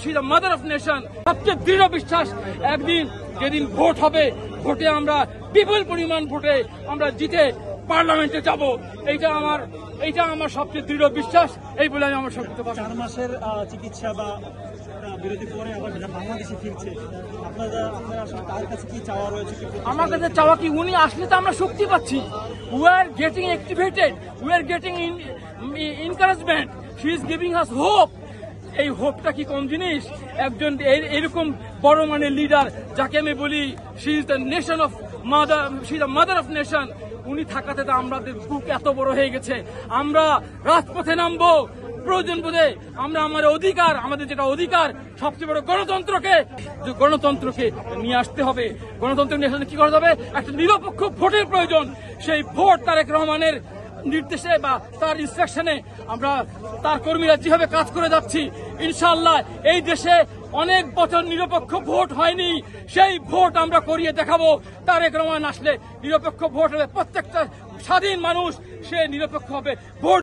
She the mother of nation. সবচেয়ে দৃঢ় বিশ্বাস একদিন যেদিন ভোট হবে, ভোটে আমরা বিপুল পরিমাণ ভোটে আমরা জিতে পার্লামেন্টে যাব, এইটা আমার সবচেয়ে দৃঢ় বিশ্বাস। এই বলে আমি আমার সবকিছু 4 মাসের চিকিৎসা বা বিরতি পরে আবার বাংলাদেশে ফিরছে, আপনারা আসলে তার কাছে কি চাওয়া রয়েছে? আমার কাছে চাওয়া কি, উনি আসলে তো আমরা শক্তি পাচ্ছি। We are getting activated, we are getting encouragement, she is giving us hope. এই হোপটা কি কম জিনিস? একজন এরকম বড় মানের লিডার, যাকে আমি বলি she is the nation of mother, she is the mother of nation, উনি থাকাতে তো আমাদের বুক এত বড় হয়ে গেছে। আমরা রাজপথে নামবো প্রয়োজন বোধে। আমরা আমাদের যেটা অধিকার, সবচেয়ে বড় গণতন্ত্রকে নিয়ে আসতে হবে। গণতন্ত্র নিয়ে আসলে কি করতে হবে? একটা নিরপেক্ষ ভোটের প্রয়োজন। সেই ভোট তারেক রহমানের নির্দেশে বা তার ইনস্ট্রাকশনে আমরা তার কর্মীরা যেভাবে কাজ করে যাচ্ছি, ইনশাআল্লাহ এই দেশে অনেক বছর নিরপেক্ষ ভোট হয়নি, সেই ভোট আমরা করিয়ে দেখাবো। তারেক রহমান আসলে নিরপেক্ষ ভোট হবে, প্রত্যেকটা স্বাধীন মানুষ সে নিরপেক্ষ হবে। ভোট